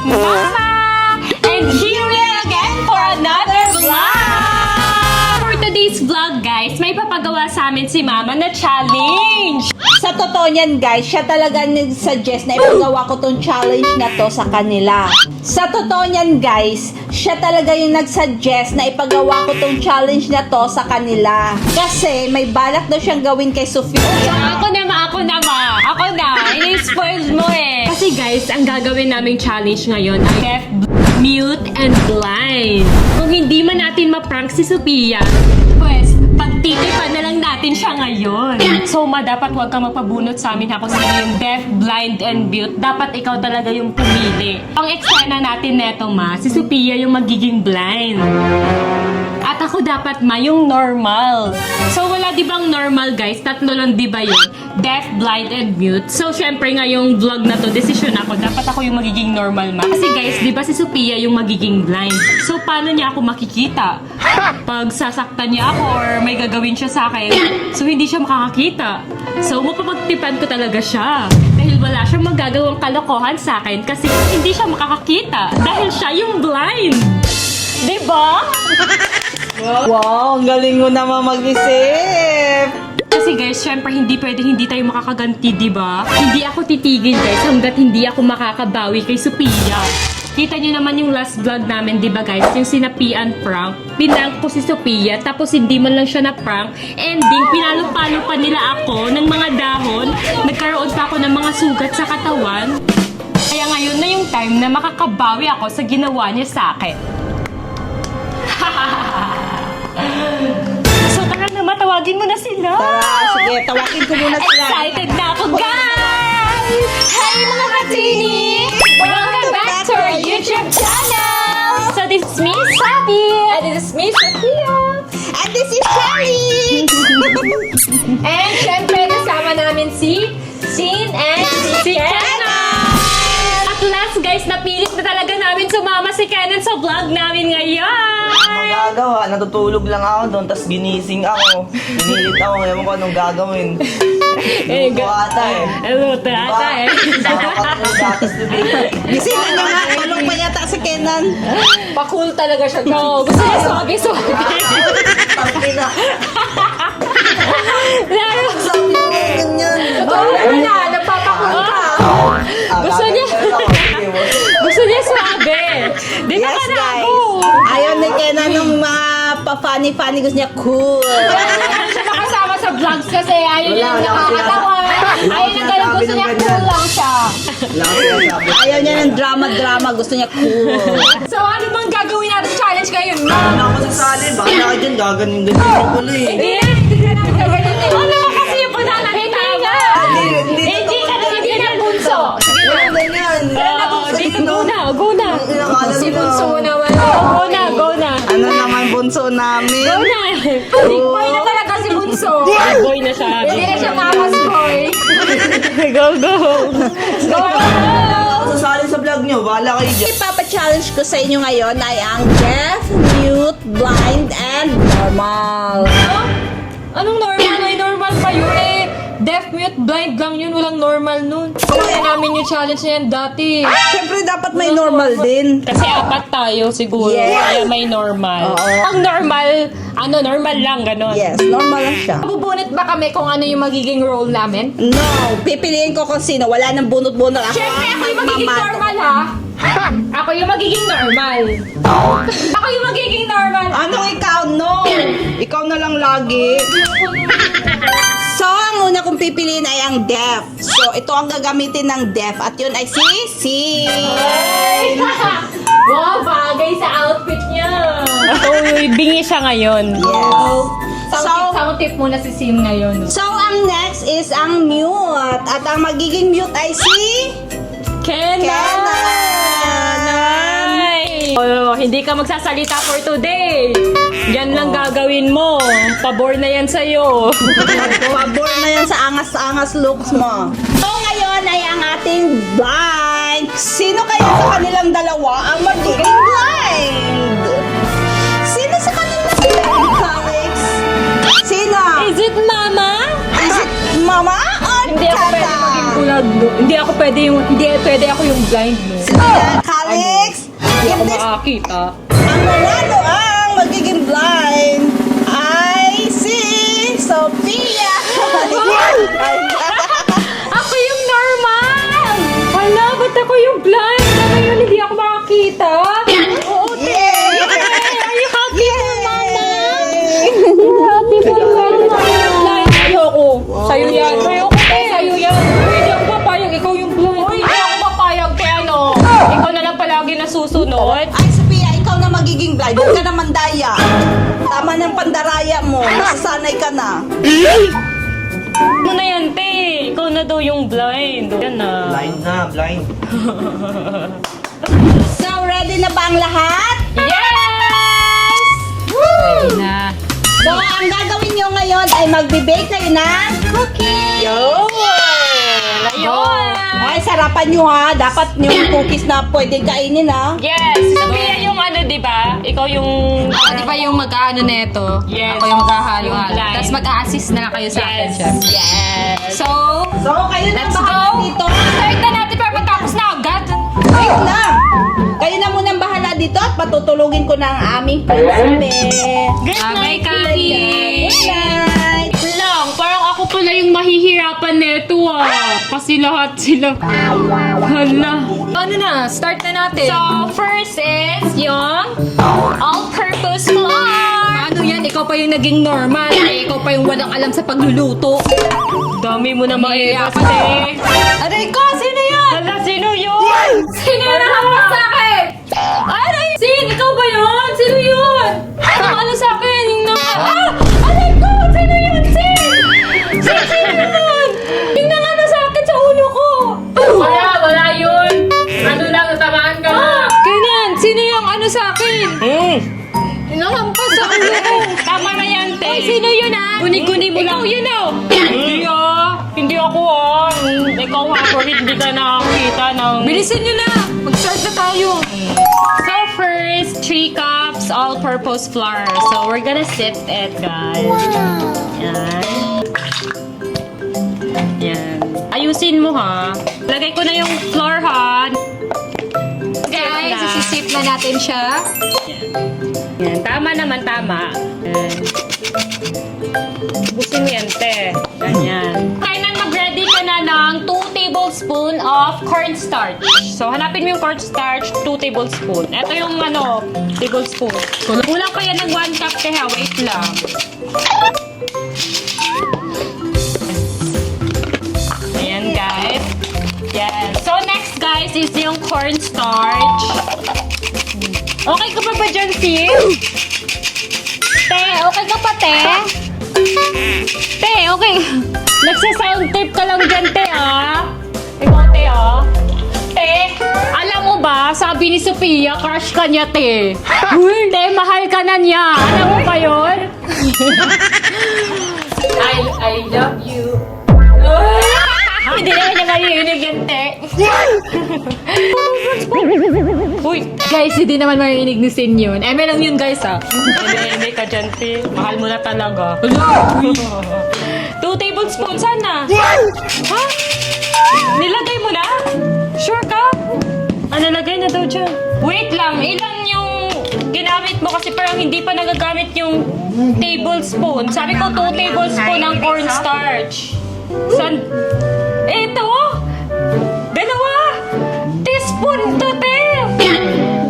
Mama! And here we are again for another vlog! For today's vlog, guys, may papagawa sa amin si Mama na challenge! Sa totoo niyan guys, siya talaga nag-suggest na ipagawa ko tong challenge na to sa kanila. Sa totoo niyan guys, siya talaga yung nag-suggest na ipagawa ko tong challenge na to sa kanila. Kasi may balak daw siyang gawin kay Sofia. Ako na! Ini-spoil mo eh! Kasi guys, ang gagawin naming challenge ngayon ay deaf, mute, and blind. Kung hindi man natin ma-prank si Sophia, pues, pagtitipan na lang natin siya ngayon. So, dapat huwag kang magpabunot sa amin ha kung sino yung deaf, blind, and mute. Dapat ikaw talaga yung pumili. Ang eksena natin neto si Sophia yung magiging blind. At ako dapat yung normal. So, wala di bang normal guys? Tatlo lang di ba yun? Deaf, blind, and mute. So, syempre ngayong vlog na to, decision ako. Dapat ako yung magiging normal Kasi guys, di ba si Sophia yung magiging blind? So, paano niya ako makikita? Pag sasaktan niya ako or may gagawin siya sa akin, so hindi siya makakakita. So, mapapagtipan ko talaga siya. Dahil wala siyang magagawang kalokohan sa akin kasi hindi siya makakakita. Dahil siya yung blind. Di ba? Wow, ang galing mo naman mag-isip. Kasi guys, syempre hindi pwedeng hindi tayo makakaganti, di ba? Hindi ako titigil guys hanggat hindi ako makakabawi kay Sophia. Kita niyo naman yung last vlog namin, di ba guys? Yung sinapian prank. Pinrank ko si Sophia, tapos hindi man lang siya na-prank. Ending, pinalo-palo pa nila ako ng mga dahon. Nagkaroon pa ako ng mga sugat sa katawan. Kaya ngayon na yung time na makakabawi ako sa ginawa niya sa akin. So tara na, matawagin mo na sila. Tara, sige, tawagin ko muna sila. Excited na ako, guys! Hi mga katini! Welcome back to our YouTube channel! So this is me, Sabi! And this is me, Sophia! And this is Shelly! And syempre, kasama namin si Sin and si Kenan! At last guys, napilit na talaga namin sumama si Kenan sa vlog namin ngayon! Magagawa, natutulog lang ako doon, tapos ginising ako. Pinilit ako, ewan ko anong gagawin. Luto ata eh. Luto ata eh. Tapos Gising na niya nga, tulong pa yata si Kenan. Pa-cool talaga siya. Oo, gusto niya swagi-swagi. Tangina. Lalo. Sabi mo ganyan. Oo na, nagpapakul ka. Gusto niya swabe. Di ba Yes ka na guys, ako? ayaw ni Kenan ng mga pa-funny-funny, gusto niya cool. Ayaw siya makasama sa vlogs kasi ayaw niya Wala, nakakatawa. Ayaw niya ganun, gusto niya cool lang siya. Ayaw niya ng drama-drama, gusto niya cool. So ano bang gagawin natin challenge ngayon? Ano ako sasali? Baka ka dyan, gaganin ko ulit. Hindi natin gagawin. Ano kasi yung pananakita ka? Hindi ka na bunso. Sige na. Ganyan. Dito, go na. Si bunso mo naman. Go na. Ano naman bunso namin? Go na. Big boy na talaga si bunso. Big boy na siya. Hindi na siya mama's boy. Go. Ako sasali sa vlog nyo, bahala kayo dyan. Ipapa-challenge ko sa inyo ngayon ay ang deaf, mute, blind, and normal. Anong normal? May normal pa yun eh. Deaf, mute, blind lang yun. Walang normal nun. Kaya namin yung challenge na yan dati. Siyempre dapat may normal din. Kasi apat tayo siguro. Yes. Kaya may normal. Oo. Ang normal, normal lang, ganon. Yes, normal lang siya. Mabubunot ba kami kung ano yung magiging role namin? No, pipiliin ko kung sino. Wala nang bunot-bunot. Siyempre, ako yung magiging Mamato. normal, ha? Ako yung magiging normal. Ako yung magiging normal. Anong ikaw? No! Ikaw na lang lagi. So, ang una kong pipiliin ay ang deaf. So, ito ang gagamitin ng deaf. At yun ay si Sin. Wow, bagay sa outfit niya. So, bingi siya ngayon. Yes. Sound tip muna si Sim ngayon. So, ang next is ang mute. At ang magiging mute ay si Kenan! Oh, hindi ka magsasalita for today. Yan lang gagawin mo. Pabor na yan sa'yo. Pabor na yan sa angas-angas looks mo. So, ngayon ay ang ating blind. Sino kaya sa kanilang dalawa ang magiging blind? Sino sa kanilang blind, Alex? Sino? Is it mama? Is it mama or Hindi ako pwede tata? maging Wag, no. Hindi pwede ako yung blind, no. Calix, Hindi ako in this, makakita. ang manalo ang magiging blind ay si Sophia. Ako yung normal! Hala, ba't ako yung blind? Na ngayon hindi ako makakita? Oo, Yay! Are you happy for mama? Yay! Happy for mama. Blind, ayoko. Sa'yo yan. Ayoko sa'yo yan. Hindi ako papayag. Ikaw yung blind. Hindi ako papayag. Kaya ano, ikaw na lang palagi nasusunod. Ay, Sophia, ikaw na magiging blind. Huwag ka na mandaya. Tama ng pandaraya mo. Nasasanay ka na. Ano na yan, te? Ikaw na daw yung blind. Yan na. Blind na, blind. So, ready na ba ang lahat? Yes! Ready na. So, ang gagawin nyo ngayon ay magbe-bake kayo ng cookies. Ayun! Ay, sarapan nyo ha. Dapat yung cookies na pwedeng kainin ha. Yes! Si Sophia yung ano, di ba? Ikaw yung... Ako di ba yung mag-aano neto? Yes. Ako yung maghahalo-halo. Yung blind. Tapos mag-a-assist na lang kayo sa akin, Yes! chef. Yes! So, So, kayo na let's bahala go! dito. Start na natin para matapos na agad. Wait lang. Kayo na munang bahala dito at patutulugin ko na ang aming prinsipe. Good Okay, night, Kaki! Good night. Lang, parang ako pala yung mahihirapan neto Kasi lahat sila... Hala. Ano na? Start na natin. So, first is yung all-purpose flour. Ano yan? Ikaw pa yung naging normal. Eh, ikaw pa yung walang alam sa pagluluto. Dami mo na Iiyak maiiyak, ka. eh. Aray ko! Sino yan? Hala, sino yun? Sino yan ang hawak sa akin? Aray! Sin! Ikaw ba yun? Sino yun? Ano sa akin? Yung Aray ko! Sino yun, Sin? Sino yun? Yung nangano sa akin sa ulo ko. Wala yun. Ano lang, natamaan ka. Ganyan! Sino yung ano sa akin? Hinampas sa ulo ko. Tama na yan, te. Ay, sino yun Guni-guni mo lang. Ikaw yun Hindi Hindi ako Ikaw hindi ka nakakita ng... Bilisan nyo na! Mag-start na tayo. So first, 3 cups all-purpose flour. So we're gonna sip it, guys. Yan. Yan. Ayusin mo, ha. Lagay ko na yung flour, ha. Guys, isisip na natin siya. Yan. Tama naman, tama. Yan. Busin mo yan, te. Ganyan. Kailan mag-ready ka na ng 2 tablespoon of cornstarch. So, hanapin mo yung cornstarch, 2 tablespoon. Ito yung tablespoon. Kulang pa yan ng 1 cup, te, ha. Wait lang. Ayan, guys. Yan. So, next, guys, is yung cornstarch. Okay ka pa ba dyan, sis? Te, okay ka pa, te? Te, okay. Nagsa-sound trip ka lang dyan, te, Ikaw, te, Te, alam mo ba, sabi ni Sophia, crush ka niya, te. Te, mahal ka na niya. Alam mo ba yun? I love you. Hindi naman niya marinig yan, te. Uy, Guys, hindi naman marinig ni Sin yun. Eme lang yun, guys, hindi ka dyan, te. Mahal mo na talaga. 2 tablespoons, sana. Ha? Nilagay mo na? Sure ka? Nalagay na daw dyan. Wait lang, ilan yung ginamit mo? Kasi parang hindi pa nagagamit yung tablespoon. Sabi ko 2 tablespoon ng cornstarch. Ito? 2 teaspoon to, te. 1/2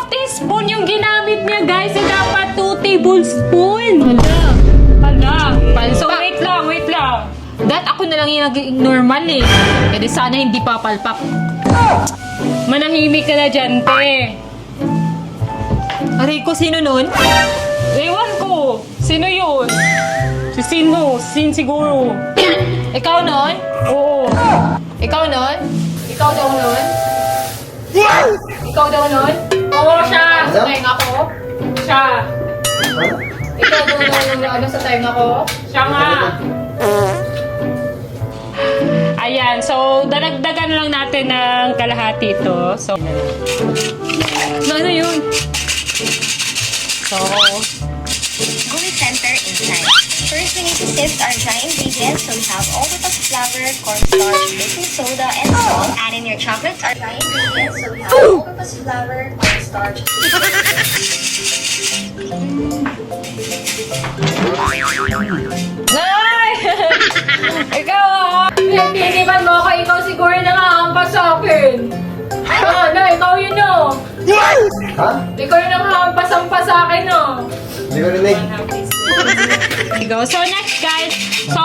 teaspoon yung ginamit niya, guys. Eh, dapat 2 tablespoon. Hala. So, wait lang. That ako na lang yung naging normal eh. E di sana hindi papalpak. Manahimik ka na dyan, te. Aray ko, sino nun? Ewan ko. Sino yun? Si Sin siguro. Ikaw nun? Oo. Ikaw nun? Ikaw daw nun? Ikaw daw nun? Oo, siya. Sa tenga ko? Siya. Ikaw daw nun yung ano sa tenga ko? Siya nga. Ayan, so dadagdagan lang natin ng kalahati ito. So, Ano yun? So, Gumi center inside. First First, we need to sift our dry ingredients. So we have all-purpose flour, cornstarch, baking soda, and salt. Add in your chocolates, our dry ingredients. So we have all-purpose flour, cornstarch. Nay! Ikaw ah! Pinipinipan mo ako, ikaw siguro nangahampas sa akin. Nay, ikaw yun oh. Ha? Ikaw yung nangahampas-ampas sa akin oh. Hindi ko rinig. Go. So next guys, so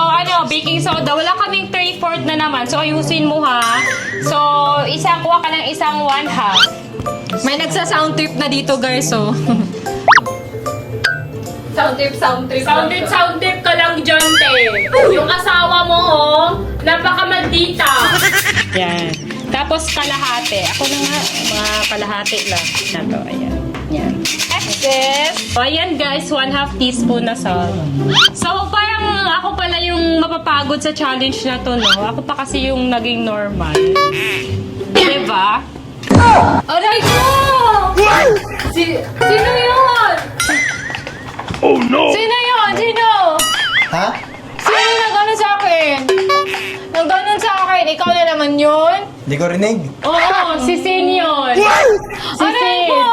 baking soda. Wala kaming 3/4 na naman. So ayusin mo ha. So kuha ka ng isang 1/2. May nagsa-sound trip na dito guys, so. Sound trip. Sound trip ka lang dyan, te. Yung asawa mo, oh, napakamaldita. Yan. Tapos kalahati. Ako na nga, mga kalahati lang. Na to, ayan. Yan. Excess. So, ayan guys, 1/2 teaspoon na salt. So, parang ako pala yung mapapagod sa challenge na to, no? Ako pa kasi yung naging normal. Diba? Aray ko! Sino yun? Oh no! Sino yun? Sino? Ha? Sino nag-ano sa akin? Nag-ano sa akin? Ikaw na naman yun? Hindi ko rinig. Oo, si Sin yun. Si Aray Sin. ko!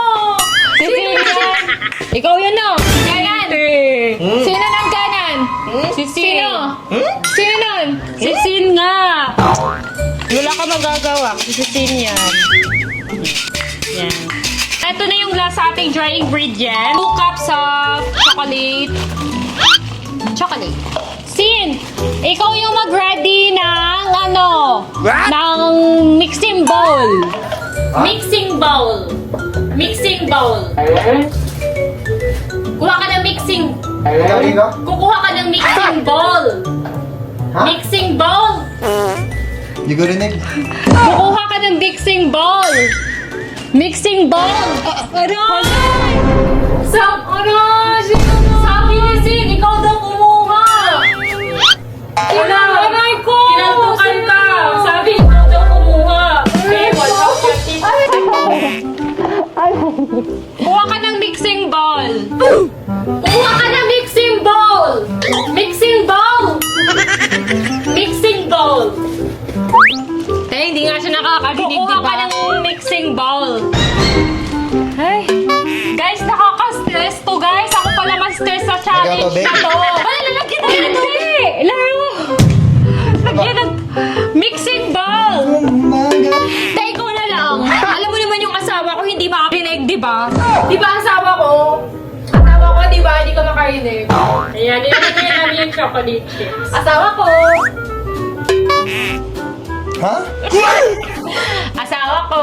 Si Sin yan. Ikaw yun, no? Ganan! Sino nang ganan? Si Sin. Sino? Sino nun? Si Sin nga. Wala ka magagawa kasi si Sin yan. Yan. Ito na yung last sa ating dry ingredient. 2 cups of chocolate. Sin, ikaw yung mag-ready ng ng mixing bowl. Mixing bowl. Kuha ka ng mixing. Ikaw? Kukuha ka ng mixing bowl. Ha? Mixing bowl. Hindi ko rinig. Kukuha ka ng mixing bowl. Mixing bowl. Aray! Sabi ni Sin, ikaw daw kumuha. Aray ko! Kinantukan ka. Sabi, ikaw daw kumuha. Okay, wala ka. Kuha ka ng mixing bowl. Kuha ka ng mixing bowl. Mixing bowl. Mixing bowl. Hindi nga siya nakakarinig, diba? Kukuha ka ng mixing bowl. Ay. Guys, nakaka-stress to, guys. Ako pala ma-stress sa challenge na to. Ay, lalagyan na ito eh. Laro. Lagyan ng mixing bowl. Tay, ikaw na lang. Alam mo naman yung asawa ko, hindi makakarinig, diba? Di ba asawa ko? Asawa ko, di ba? Hindi ka makarinig. Ayan, nilagyan na namin yung chocolate chips. Asawa ko. Ha? Asawa ko.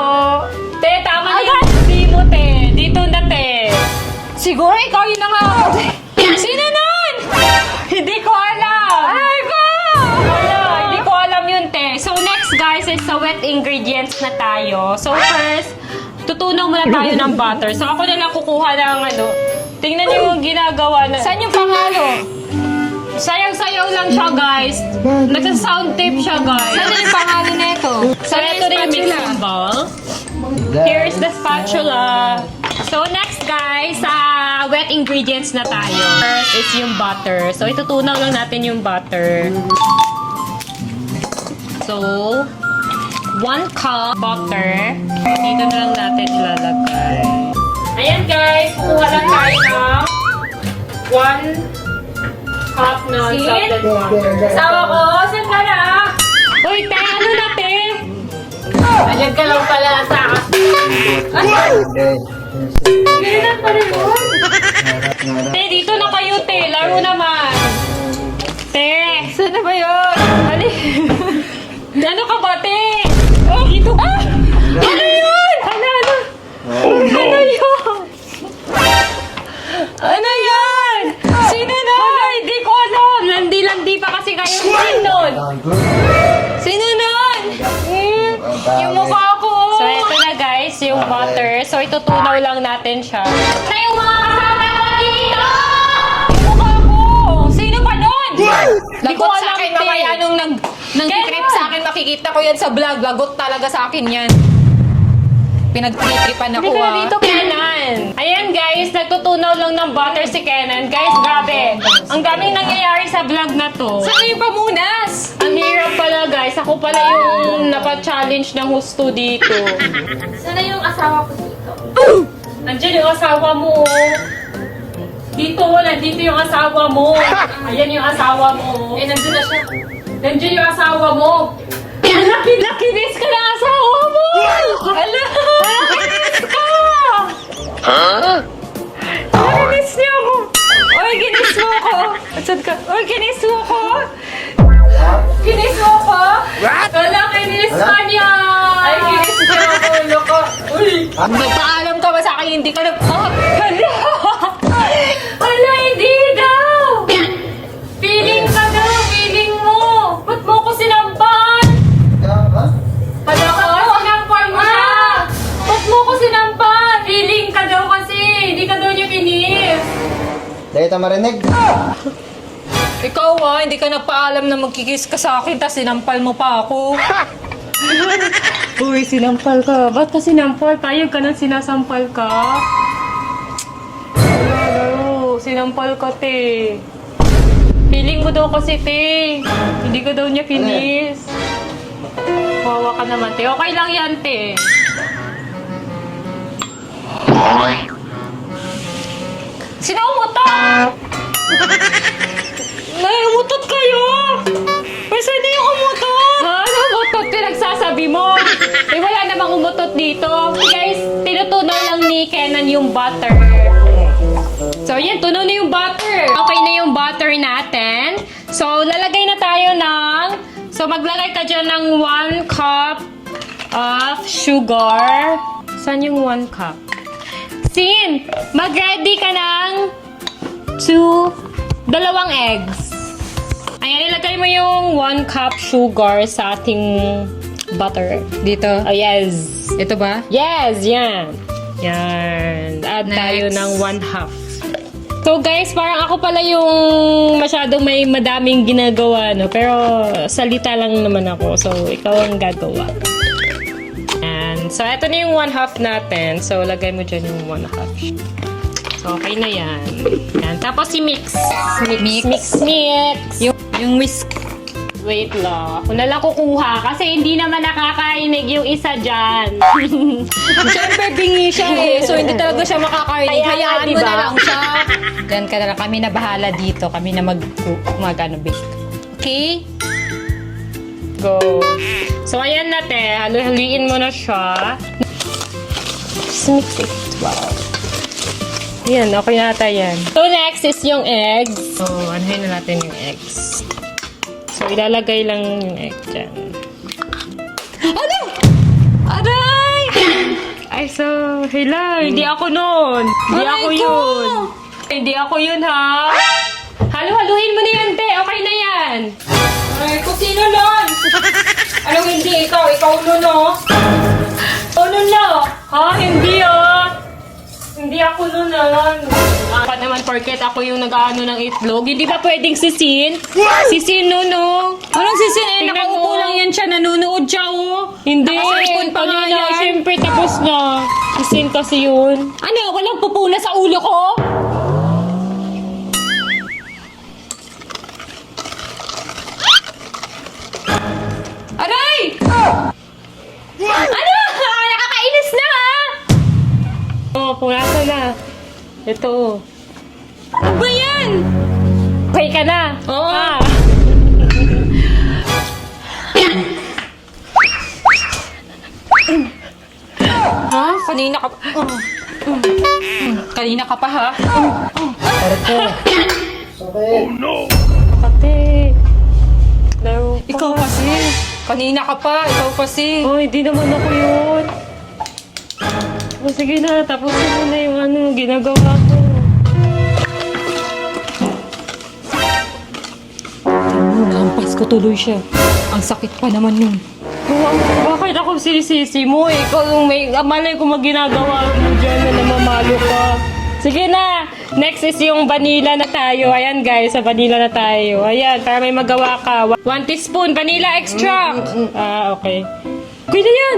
Te, tama na yung sabi mo, te. Dito na, te. Siguro ikaw yun na nga. Sino nun? Hindi ko alam. Ay ko! Wala, hindi ko alam yun, te. So, next, guys, is sa wet ingredients na tayo. So, first, tutunaw muna tayo ng butter. So, ako na lang kukuha ng Tingnan niyo yung ginagawa na. Saan yung panghalo? Sayaw-sayaw lang siya, guys. Nagsa-sound tape siya, guys. Saan yung panghalo na ito? So, ito na yung mixing bowl. Here's the spatula. So, next, guys, wet ingredients na tayo. First is yung butter. So, itutunaw lang natin yung butter. So, 1 cup butter. Dito na lang natin ilalagay. Ayan, guys. Kukuha lang tayo ng 1 cup na salted water. Asawa ko, saan ka na? Uy, te, ano na, te? Ayan ka lang pala sa akin. Ganyan pa rin yun. Te, dito na kayo, te. Laro naman. Te. Saan na ba yun? Ali. Ano ka ba, te? Oh, dito. Ah! Ano yun? Ano? Ano yun? Ano yan? Sino na? Hindi ko alam. Landi-landi pa kasi kayo. Sino nun? Sino nun? Yung mukha ko. So, ito na guys, yung butter. So, itutunaw lang natin siya. Na yung mga kasama ko dito! Yung mukha ko! Sino pa nun? Hindi ko Lagot sa alam, akin, te. mamaya nung nag-trip Ganon. sa akin, makikita ko yan sa vlog. Lagot talaga sa akin yan. Pinag-tripan ako Hindi ka ah. dito, Kenan. Kenan. Ayan guys, nagtutunaw lang ng butter si Kenan. Guys, grabe. Ang daming nangyayari sa vlog na to. Saan yung pamunas? Ang hirap pala guys. Ako pala yung napa-challenge ng husto dito. Sana yung asawa ko dito. Nandiyan yung asawa mo. Dito, nandito yung asawa mo. Ayan yung asawa mo. Eh, nandun na siya. Nandiyan yung asawa mo. Nakinis ka ng asawa mo! Hala! Nakinis ka! Nakinis niya ako! Oy, kinis mo ako! Saan ka? Oy, kinis mo ako! Kinis mo ako! Hala, kinis ka niya! Ay, kinis niya ako! Loko! Uy! Nagpaalam ka ba sa akin? Hindi ka Hala! Hala, hindi daw! Feeling ka daw! Feeling mo! Ba't mo ko sinampan? Ha? Hala ka! Sinampal mo siya! Ba't mo ko sinampan? Feeling ka daw kasi! Hindi ka daw niya kinis! Dahil kita marinig. Ikaw hindi ka nagpaalam na magkikis ka sa akin, tapos sinampal mo pa ako. Uy, sinampal ka. Ba't ka sinampal? Payag ka nang sinasampal ka? Lalo, sinampal ka, te. Feeling mo daw kasi, te. Hindi ka daw niya kinis. Kawawa ka naman, te. Okay lang yan, te. Sino umutot? Umutot kayo! Basta hindi yung umutot! Ha? Ano umutot? Pinagsasabi mo? Eh, wala namang umutot dito. Guys, tinutunaw lang ni Kenan yung butter. So, yan. Tunaw na yung butter. Okay na yung butter natin. So, lalagay na tayo ng... So, maglagay ka dyan ng 1 cup of sugar. Saan yung 1 cup? Sin, mag-ready ka ng 2 eggs. Ayan, ilagay mo yung 1 cup sugar sa ating butter. Dito. Oh, yes. Ito ba? Yes, yan. Yan. Add tayo Next. ng 1/2. So guys, parang ako pala yung masyadong may madaming ginagawa, no? Pero salita lang naman ako. So, ikaw ang gagawa. And, so, ito na yung 1/2 natin. So, lagay mo dyan yung 1/2. So, okay na yan. Yan. Tapos, mix. Mix. Yung whisk. Wait lang. Ako na lang kukuha kasi hindi naman nakakainig yung isa dyan. Siyempre, bingi siya So, hindi talaga siya makakarinig. Kaya nga, Hayaan mo diba? na lang siya. Diyan ka na lang. Kami na bahala dito. Kami na bake. Okay? Go. So, ayan na, te. Haluin mo na siya. Just mix it. Wow. Yan, okay na ata yan. So, next is yung eggs. So, anuhin na natin yung eggs. So, ilalagay lang yung egg dyan. Ano? Aray! Ay, so, hila. Hindi ako nun. Hindi Aray ako ko! yun. Hindi ako yun, ha? Halu-haluin mo na yan, te. Okay na yan. Ay, kung sino nun? Anong hindi? Ikaw nun, no? Ano na? Ha? Hindi, Hindi ako nun, Pa naman, porket ako yung nag-ano ng itlog. Hindi ba pwedeng sisin? Sisin, no? Anong sisin? Tingnan Nakaupo mo. lang yan siya. Nanonood siya, Hindi. Naka-cellphone pa nga Kanina, yan. Siyempre, tapos na. Sisin kasi yun. Ano? Walang pupuna sa ulo ko? Aray! Ano? Nakakainis na, punasan na. Ito, Ano ba yan? Okay ka na? Oo. Ah. Ha? Kanina ka pa. Kanina ka pa, ha? Ate. No. Ikaw kasi. Kanina ka pa. Ikaw kasi. Oh, hindi naman ako yun. Oh, sige na, tapusin mo na yung ginagawa ko. Naampas ko tuloy siya. Ang sakit pa naman nun. Bakit ako sinisisi mo? Ikaw yung may malay kung ginagawa mo dyan na namamalo ka. Sige na! Next is yung vanilla na tayo. Ayan guys, sa vanilla na tayo. Ayan, para may magawa ka. 1 teaspoon vanilla extract. Ah, okay. Okay na yan!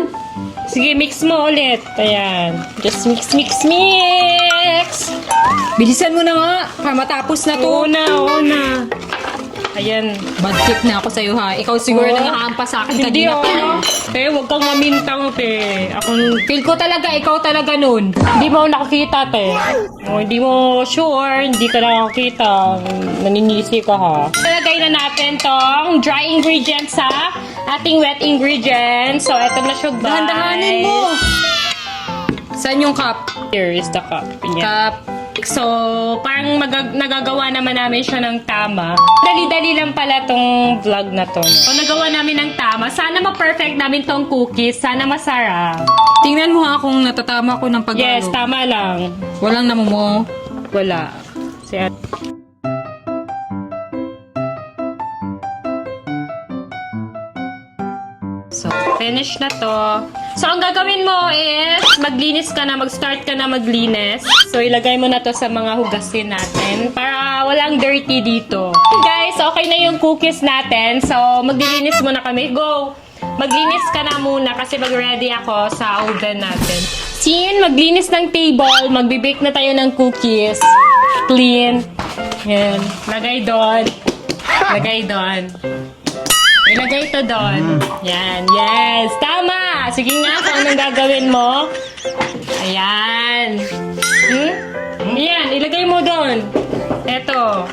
Sige, mix mo ulit. Ayan. Just mix, mix, mix. Bilisan mo na nga, para matapos na to. Oo na. Ayan. Bad trip na ako sa'yo ha. Ikaw siguro Oo. nangahampas sa akin Hindi kanina. Te, huwag kang mamintang, te. Feel ko talaga, ikaw talaga nun. Hindi mo nakakita, te. Hindi mo sure, hindi ka nakakita. Naninisi ka, ha? Talagay na natin tong dry ingredients, ha? Ating wet ingredients. So, eto na siya, guys. Dahan-dahanin mo. Saan yung cup? Here is the cup. Yan. Cup. So, parang nagagawa naman namin siya ng tama. Dali-dali lang pala tong vlog na to. No? So, nagawa namin ng tama. Sana ma-perfect namin tong cookies. Sana masarap. Tingnan mo ha kung natatama ko ng paghalo. Yes, tama lang. Walang namumo. Wala. Si So, finish na to. So, ang gagawin mo is maglinis ka na, mag-start ka na maglinis. So, ilagay mo na to sa mga hugasin natin para walang dirty dito. Guys, okay na yung cookies natin. So, maglilinis muna kami. Go! Maglinis ka na muna kasi mag-ready ako sa oven natin. Sin, maglinis ng table. Magbe-bake na tayo ng cookies. Clean. Yan. Lagay doon. Lagay doon. Ilagay ito doon. Yan. Yes. Tama. Sige nga kung anong gagawin mo. Ayan. Ayan. Ilagay mo doon. Ito.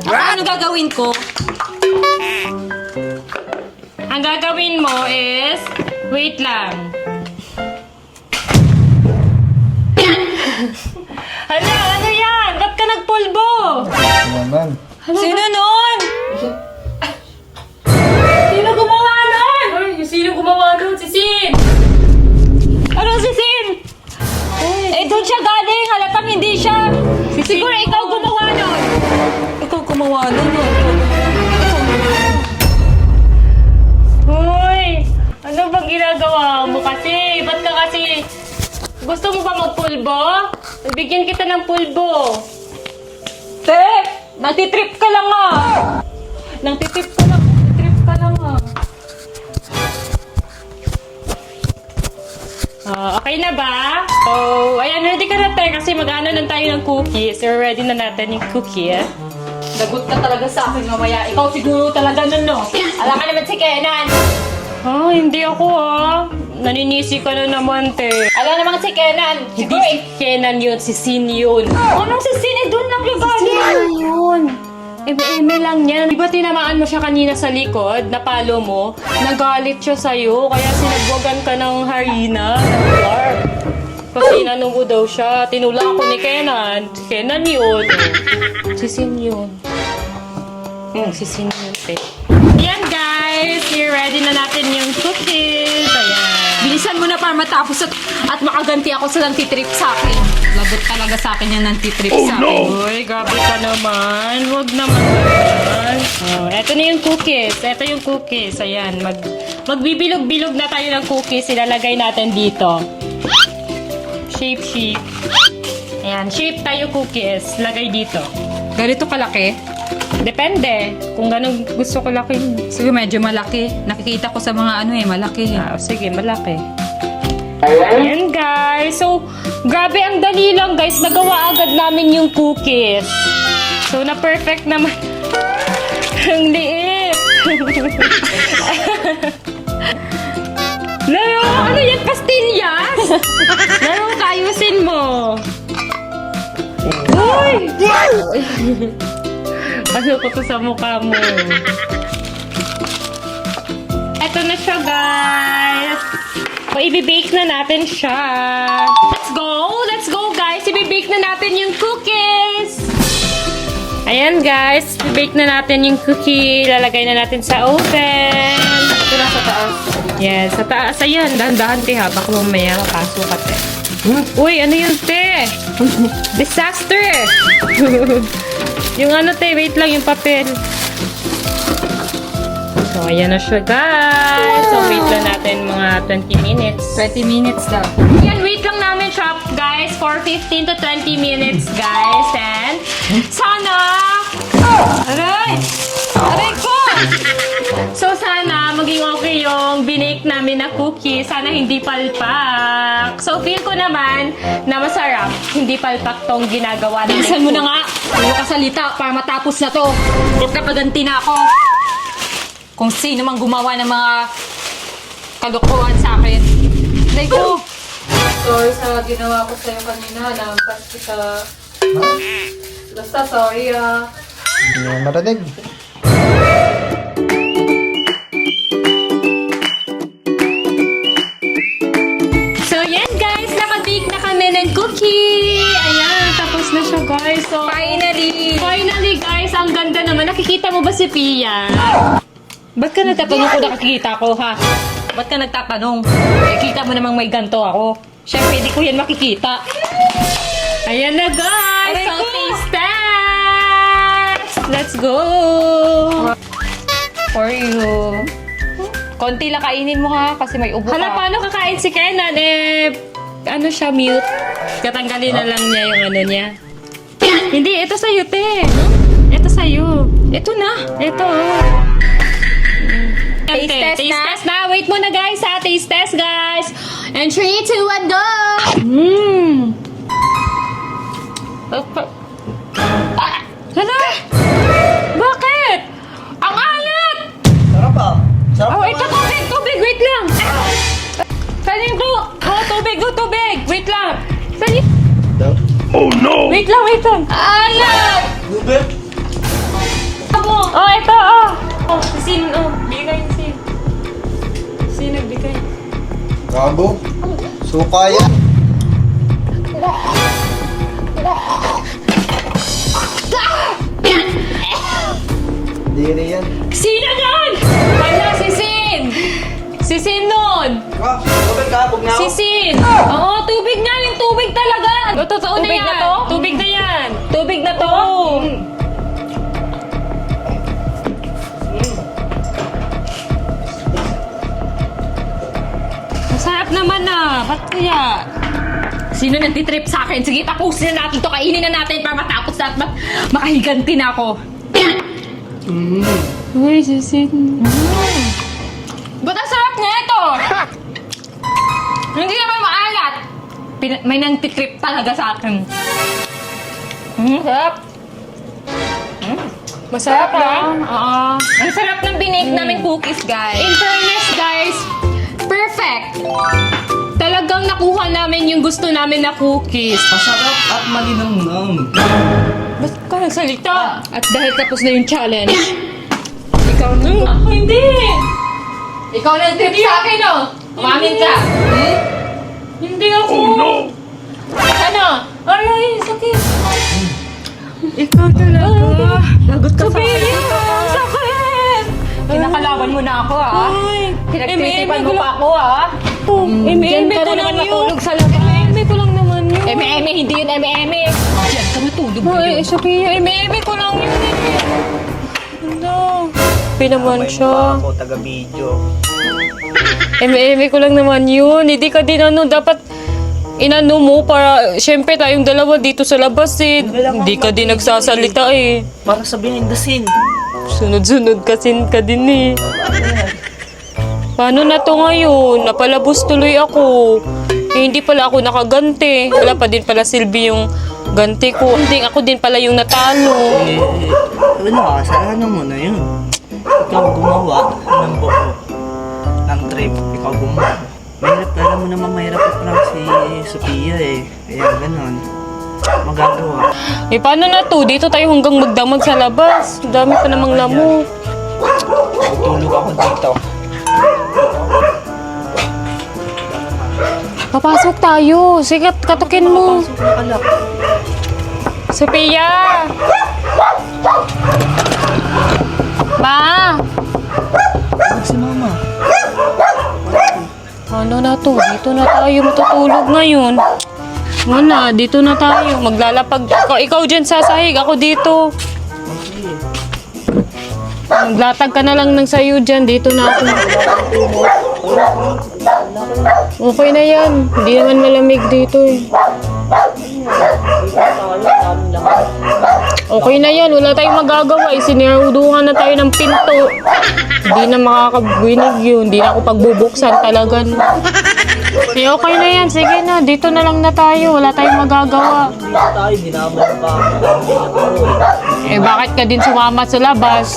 Ano gagawin ko? Ang gagawin mo is, wait lang. Ano yan? Ba't ka nagpulbo? Ano naman? Sino nun? Sino gumawa nun? Ay, sino gumawa nun? Si Sin! Ano si Sin? Eh, doon siya galing. Halatang hindi siya. Siguro ikaw gumawa nun. Ikaw gumawa nun. Hoy! Ano bang ginagawa mo kasi? Ba't ka kasi... Gusto mo ba magpulbo? Bigyan kita ng pulbo. Te, nagtitrip ka lang ah. Nagtitrip ka lang. Nagtitrip ka lang ah. Okay na ba? So, ayan, ready ka na tayo kasi mag-ano lang tayo ng cookies. So, ready na natin yung cookie. Lagot ka talaga sa akin mamaya. Ikaw siguro talaga nun, no? Alam ka naman si Kenan. Oh, hindi ako Naninisi ka na naman, te. Alam naman si Kenan. Hindi Siguro si Kenan yun, si Sin yun. Anong si Sin? Doon lang yung galing. Yun. Eme lang yan. Di ba tinamaan mo siya kanina sa likod? Napalo mo? Nagalit siya sa'yo. Kaya sinagwagan ka ng harina, ng flour. Kasi inanong ko daw siya. Tinula ako ni Kenan. Si Kenan yun. Si Sin yun. Si Sin yun, te. Ayan, guys. Ready na natin yung cookies. Ayan. Bilisan mo na para matapos at makaganti ako sa nagtitrip sa akin. Lagot talaga sa akin yan nagtitrip sa akin. Uy, grabe ka naman. Huwag naman naman. Oh, eto na yung cookies. Eto yung cookies. Ayan, magbibilog-bilog na tayo ng cookies. Ilalagay natin dito. Shape. Ayan, shape tayo cookies. Lagay dito. Ganito kalaki? Depende. Kung ganun gusto ko laki. Sige, medyo malaki. Nakikita ko sa mga malaki. Sige, malaki. Ayan, guys. So, grabe ang dali lang, guys. Nagawa agad namin yung cookies. So, na-perfect naman. Ang liit. Laro, ano yan? Pastillas? Laro, kayusin mo. Uy! Ano ko to sa mukha mo? Eto na siya, guys. O, i-bake na natin siya. Let's go! Let's go, guys! I-bake na natin yung cookies! Ayan, guys. I-bake na natin yung cookie. Lalagay na natin sa oven. Ito na sa taas. Yes, sa taas. Ayan, dahan-dahan, te, ha. Baka mamaya mapasok ka, te. Uy, ano yun, te? Disaster! Yung ano, te, wait lang, yung papel. So, ayan na siya, guys. So, wait lang natin mga 20 minutes. 20 minutes daw. Yan, wait lang namin siya, guys, for 15 to 20 minutes, guys. And, sana... Aray! Aray ko! So sana maging okay yung binake namin na cookie. Sana hindi palpak. So feel ko naman na masarap. Hindi palpak tong ginagawa namin. Bilisan mo na nga. Huwag ka salita para matapos na to. Huwag kapaganti na ako. Kung sino mang gumawa ng mga kalokohan sa akin. Nay ko. Sorry sa ginawa ko sa'yo kanina. Nampas kita. Basta sorry Hindi mo marinig. So yan guys, nakabake na kami ng cookie. Ayan, tapos na siya guys. So finally guys, ang ganda naman. Nakikita mo ba si Pia? Ba't ka nagtatanong kung nakikita ko, ha? Ba't ka nagtatanong? Eh, kita mo namang may ganto ako. Siyempre, di ko yan makikita. Ayan na guys! Aray So ko! taste test! Let's go! For you. Konti lang kainin mo, ha? Kasi may ubo Hala, ka. paano kakain si Kenan? Ano siya, mute? Katanggalin na lang niya yung ano niya. Hindi, ito sa'yo, te. Ito sa'yo. Ito na. Ito. Taste test na. Taste test na. Wait muna guys ha. Taste test guys. And 3, 2, 1, go! Hala! Bakit? Ang alat! Sarap ah. Sarap Oh, naman. ito tubig, tubig, wait lang. Kanin ko. Oh, tubig. Wait lang. Saan Wait lang. Alat! Lubid. Oh, ito, oh. Oh, sin, oh. Bigay sin. Sin nagbigay. Gabo. Suka yan. Diri yan. Sino nun? Wala, si Sin. Si Sin nun. Ah, lubid ka. Huwag na ako. Si Sin. Oo, tubig na. Yung tubig talaga. Totoo na Tubig yan. na to? Tubig na yan. Tubig na to? Masarap naman na. Ba't kaya? Sino nagtitrip sa akin? Sige, tapusin na natin to. Kainin na natin para matapos na at makahiganti na ako. Uy, si Sin. Ba't ang sarap nga ito? Hindi naman maalat. May nagtitrip talaga sa akin. Sarap. Masarap lang. Oo. Ang sarap ng binake namin cookies, guys. In fairness, guys, perfect. Talagang nakuha namin yung gusto namin na cookies. Masarap at malinamnam. Ba't ka nagsalita? At dahil tapos na yung challenge, ikaw na. Hindi! Ikaw na nag-trip sa akin, oh. Umamin ka. Hindi ako. Oh, no! Ano? Aray, sakit. Ikaw talaga. Lagot ka sa akin. Ang sakit. Kinakalaban mo na ako, ha? Ay, Pinagtitipan mo pa ako, ha? Eme-eme Diyan ka ko na lang naman yun. matulog sa labas. Eme-eme ko lang naman yun. Eme-eme, hindi yun eme-eme. Diyan ka matulog Ay, ngayon. Sophia, eme-eme ko lang yun. Ano? Pinaman May siya. mukha ako, taga-video. Eme-eme ko lang naman yun. Hindi ka din ano, dapat inano mo para, syempre tayong dalawa dito sa labas eh. Hindi ka din nagsasalita eh. Para sa behind the scene. Sunod-sunod kasin ka din eh. Paano na to ngayon? Napalabos tuloy ako. Eh, hindi pala ako nakaganti. Wala pa din pala silbi yung ganti ko. Hindi, ako din pala yung natalo. Wala, kasalanan mo na yun. Ikaw gumawa ng buo. Ng trip, ikaw gumawa. Mahirap, alam mo naman mahirap i-prank si Sophia eh. Kaya ganon. Magagawa. Eh, paano na to? Dito tayo hanggang magdamag sa labas. Dami pa namang lamok. Tutulog ako dito. Papasok tayo. Sige, katukin mo. Pasok na kalak. Sophia! Ma! Huwag si mama. Ano na to? Dito na tayo matutulog ngayon. Wala, dito na tayo. Maglalapag. Ikaw dyan sa sahig, ako dito. Maglatag ka na lang ng sayo dyan. Dito na ako. Okay na yan. Hindi naman malamig dito eh. Okay na yan, wala tayong magagawa. Sinirudungan na tayo ng pinto. Hindi na makakabinig yun. Hindi na ako pagbubuksan talaga. Okay na yan, sige na. Dito na lang na tayo. Wala tayong magagawa. Dito tayo, ginamon pa ako. Bakit ka din sumama sa labas?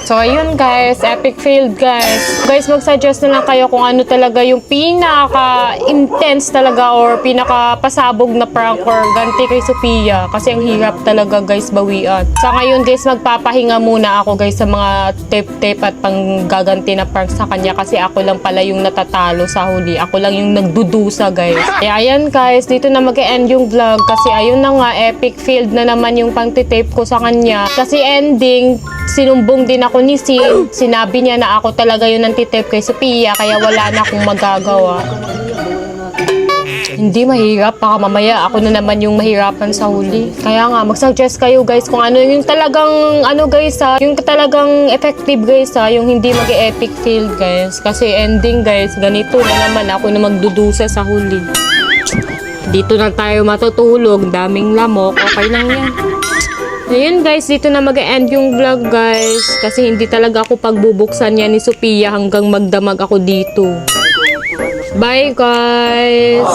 So, ayun guys, epic failed guys. Guys, mag-suggest na lang kayo kung ano talaga yung pinaka-intense talaga or pinaka-pasabog na prank or ganti kay Sophia. Kasi ang hirap talaga guys bawian. Sa ngayon guys, magpapahinga muna ako guys sa mga tape-tape at panggaganti na prank sa kanya. Kasi ako lang pala yung natatalo sa huli. Ako lang yung nagdudusa guys. Kaya ayan guys, dito na mag-end yung vlog. Kasi ayun na nga, epic failed na naman yung pang-tape ko sa kanya. Kasi ending, sinumbong din ako ni Sin. Sinabi niya na ako talaga yung nantitape kay Sophia, kaya wala na akong magagawa. Hindi mahirap, baka mamaya ako na naman yung mahirapan sa huli. Kaya nga, mag-suggest kayo guys kung ano yung talagang, guys yung talagang effective guys yung hindi mag-epic fail guys. Kasi ending guys, ganito na naman ako na magdudusa sa huli. Dito na tayo matutulog, daming lamok, okay lang yan. Ayun guys, dito na mag-end yung vlog guys. Kasi hindi talaga ako pagbubuksan yan ni Sophia hanggang magdamag ako dito. Bye guys!